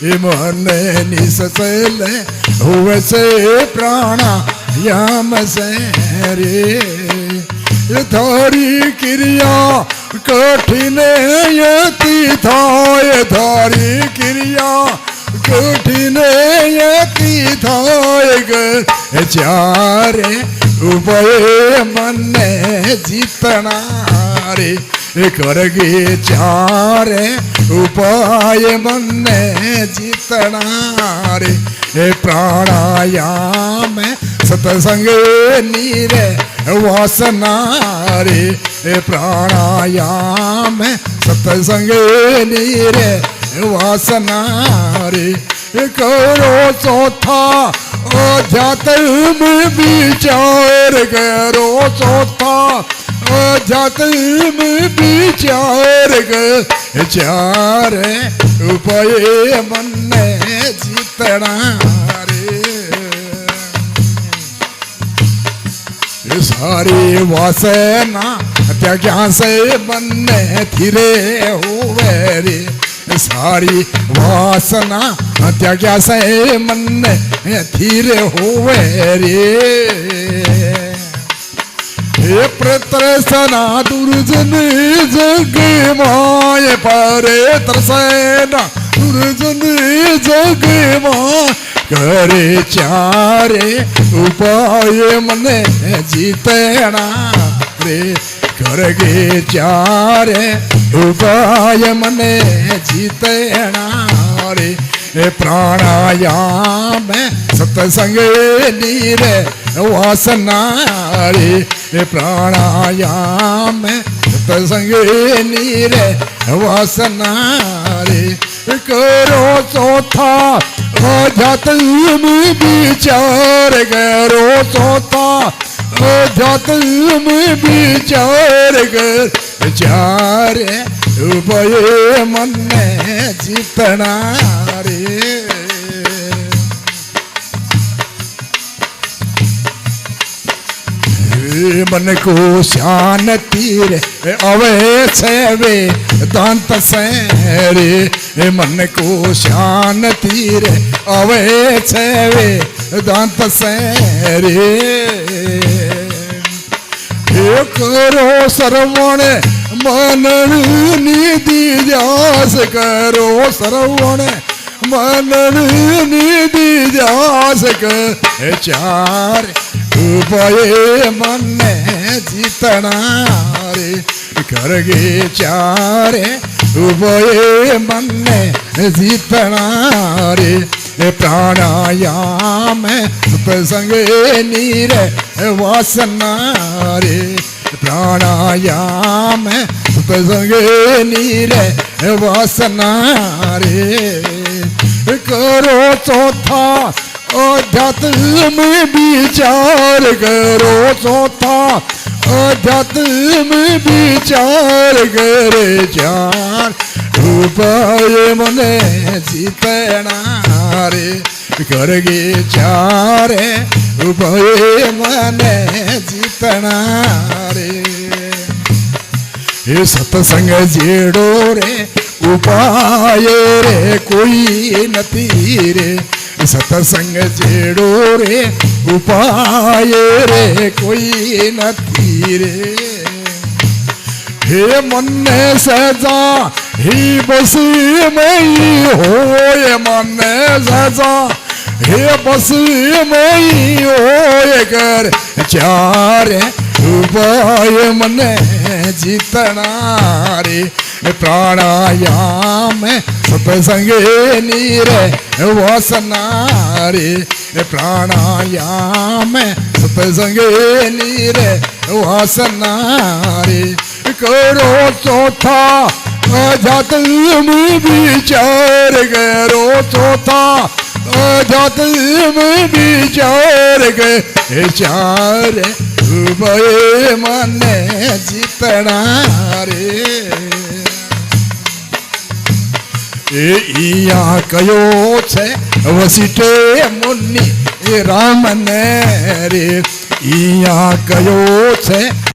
મને નિસલે હુવે છે પ્રાણાયામ છે રે થારી ક્રિયા કઠિન યતી થાય થારી ક્રિયા કઠિન યતી થાય જ્યારે ઉભય મને જીતના રે કરગે ચારે ઉપાય મને જીતના રે પ્રાણાયામ સત્સંગ નીરે વાસના રે પ્રાણાયામ સત્સંગ નીરે વાસના રે કરો ચોથા અધ્યાત્મ વિચાર કરો ચોથા અધ્યાત્મ વિચાર ચારે ઉપાય મને જીતના રે સારી વાસના ત્યાં સે મને ધીરે હોવે રે સારી વાસના ત્યાં સે મને ધીરે હોવે રે हे प्रतरसना दुर्जन जग माय परे तरसना दुर्जन जग माय करे चारे उपाय मने जीतना रे करगे चारे उपाय मने जीतना रे प्राणायाम सत्संग नीरे वासना रे प्राणायाम सत्संग नीरे वासना रे करो चौथा अध्यात्म विचार करो चौथा अध्यात्म विचार कर चारे उभय मने जीतना रे मन को शांति रे अवे छे वे दांत से रे मन को शांति रे अवे छे वे दांत से रे करो श्रवण मनन निधि जास करो श्रवण मनन निधि जास कर चार उपाय मने जीतना रे करगे चारे उपाय मने जीतना रे प्राणायाम सत्संग नीरे वासना रे प्राणायाम सत्संग नीरे वासना रे करो चौथा अध्यात्म विचार करो चौथा अध्यात्म विचार करे चार उपाय मने जीतना रे करगे चारे उपाय मने जीतना रे ये सत्संग जेड़ो रे उपाय रे कोई नती रे सत्संग जेड़ो रे उपाय रे कोई नथी रे हे मन सजा ही बस मई होय मन सजा हे बस मई होय कर चारे उपाय मने जीतना रे प्राणायाम सत्संग नीरे वासना रे प्राणायाम सत्संग नीरे वासना रे करो चौथा अध्यात्म विचार करो चौथा अध्यात्म विचार के चार उभय मने जीतना रे इया कयो छे वसिष्ठे मुनि राम ने रे इया कयो छे